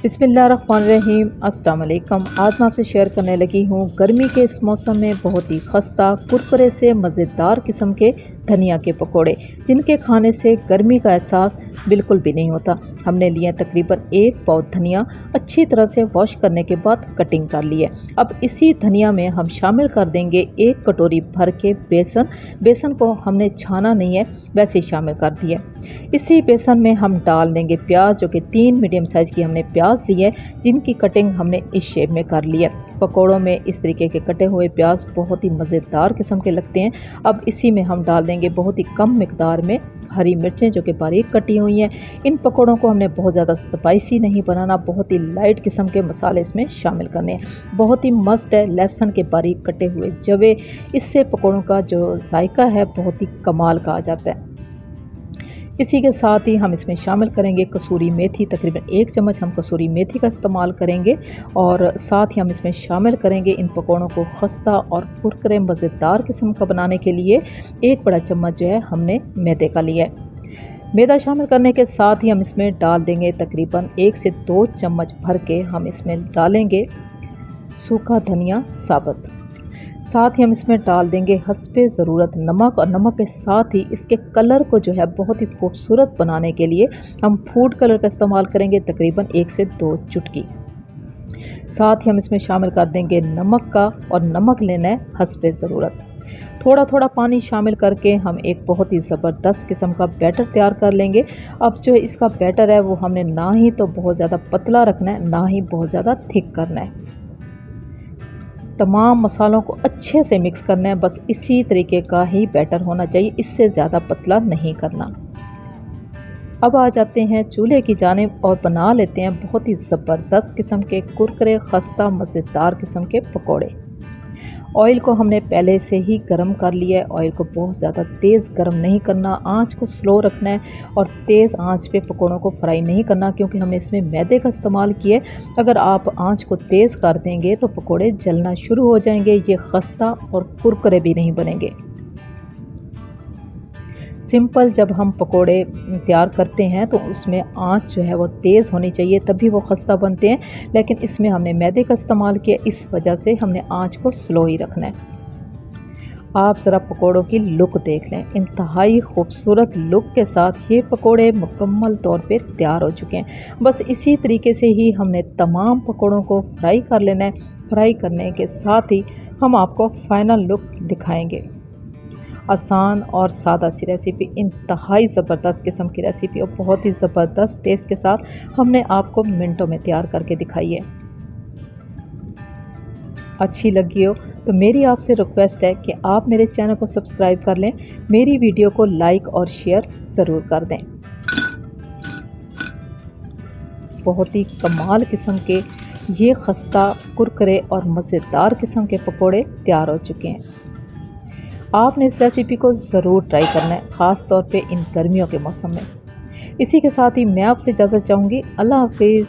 बिस्मिल्लाहिर्रहमानिर्रहीम। अस्सलाम वालेकुम। आज मैं आपसे शेयर करने लगी हूँ गर्मी के इस मौसम में बहुत ही खस्ता कुरकुरे से मज़ेदार किस्म के धनिया के पकोड़े, जिनके खाने से गर्मी का एहसास बिल्कुल भी नहीं होता। हमने लिए तकरीबन 1 पाव धनिया, अच्छी तरह से वॉश करने के बाद कटिंग कर ली है। अब इसी धनिया में हम शामिल कर देंगे 1 कटोरी भर के बेसन। बेसन को हमने छाना नहीं है, वैसे ही शामिल कर दिया। इसी बेसन में हम डाल देंगे प्याज, जो कि 3 मीडियम साइज़ की हमने प्याज ली है, जिनकी कटिंग हमने इस शेप में कर ली है। पकोड़ों में इस तरीके के कटे हुए प्याज बहुत ही मज़ेदार किस्म के लगते हैं। अब इसी में हम डाल देंगे बहुत ही कम मिकदार में हरी मिर्चें, जो कि बारीक कटी हुई हैं। इन पकोड़ों को हमने बहुत ज़्यादा स्पाइसी नहीं बनाना, बहुत ही लाइट किस्म के मसाले इसमें शामिल करने हैं। बहुत ही मस्त है लहसुन के बारीक कटे हुए जवे, इससे पकोड़ों का जो जायका है बहुत ही कमाल का आ जाता है। इसी के साथ ही हम इसमें शामिल करेंगे कसूरी मेथी, तकरीबन 1 चम्मच हम कसूरी मेथी का इस्तेमाल करेंगे। और साथ ही हम इसमें शामिल करेंगे इन पकौड़ों को खस्ता और कुरकुरे मज़ेदार किस्म का बनाने के लिए 1 बड़ा चम्मच जो है हमने मैदे का लिया है। मैदा शामिल करने के साथ ही हम इसमें डाल देंगे तकरीबन 1 से 2 चम्मच भर के हम इसमें डालेंगे सूखा धनिया साबुत। साथ ही हम इसमें डाल देंगे हस्बे ज़रूरत नमक, और नमक के साथ ही इसके कलर को जो है बहुत ही खूबसूरत बनाने के लिए हम फूड कलर का इस्तेमाल करेंगे, तकरीबन 1 से 2 चुटकी। साथ ही हम इसमें शामिल कर देंगे नमक का, और नमक लेना है हस्बे ज़रूरत। थोड़ा थोड़ा पानी शामिल करके हम एक बहुत ही ज़बरदस्त किस्म का बैटर तैयार कर लेंगे। अब जो इसका बैटर है वो हमने ना ही तो बहुत ज़्यादा पतला रखना है, ना ही बहुत ज़्यादा थिक करना है। तमाम मसालों को अच्छे से मिक्स करना है, बस इसी तरीके का ही बैटर होना चाहिए, इससे ज़्यादा पतला नहीं करना। अब आ जाते हैं चूल्हे की जानिब और बना लेते हैं बहुत ही ज़बरदस्त किस्म के कुरकुरे खस्ता मज़ेदार किस्म के पकोड़े। ऑयल को हमने पहले से ही गर्म कर लिया है। ऑयल को बहुत ज़्यादा तेज़ गर्म नहीं करना, आंच को स्लो रखना है और तेज़ आंच पे पकोड़ों को फ्राई नहीं करना, क्योंकि हमने इसमें मैदे का इस्तेमाल किया है। अगर आप आंच को तेज़ कर देंगे तो पकोड़े जलना शुरू हो जाएंगे, ये खस्ता और कुरकुरे भी नहीं बनेंगे। सिंपल जब हम पकोड़े तैयार करते हैं तो उसमें आंच जो है वो तेज़ होनी चाहिए, तभी वो खस्ता बनते हैं। लेकिन इसमें हमने मैदे का इस्तेमाल किया, इस वजह से हमने आंच को स्लो ही रखना है। आप ज़रा पकोड़ों की लुक देख लें, इंतहाई खूबसूरत लुक के साथ ये पकोड़े मुकम्मल तौर पे तैयार हो चुके हैं। बस इसी तरीके से ही हमने तमाम पकोड़ों को फ्राई कर लेना है। फ्राई करने के साथ ही हम आपको फ़ाइनल लुक दिखाएंगे। आसान और सादा सी रेसिपी, इंतहाई ज़बरदस्त किस्म की रेसिपी और बहुत ही ज़बरदस्त टेस्ट के साथ हमने आपको मिनटों में तैयार करके दिखाई है। अच्छी लगी हो तो मेरी आपसे रिक्वेस्ट है कि आप मेरे चैनल को सब्सक्राइब कर लें, मेरी वीडियो को लाइक और शेयर ज़रूर कर दें। बहुत ही कमाल किस्म के ये खस्ता कुरकुरे और मज़ेदार किस्म के पकोड़े तैयार हो चुके हैं। आपने इस रेसिपी को ज़रूर ट्राई करना है, ख़ास तौर पे इन गर्मियों के मौसम में। इसी के साथ ही मैं आपसे इजाज़त चाहूँगी। अल्लाह हाफिज़।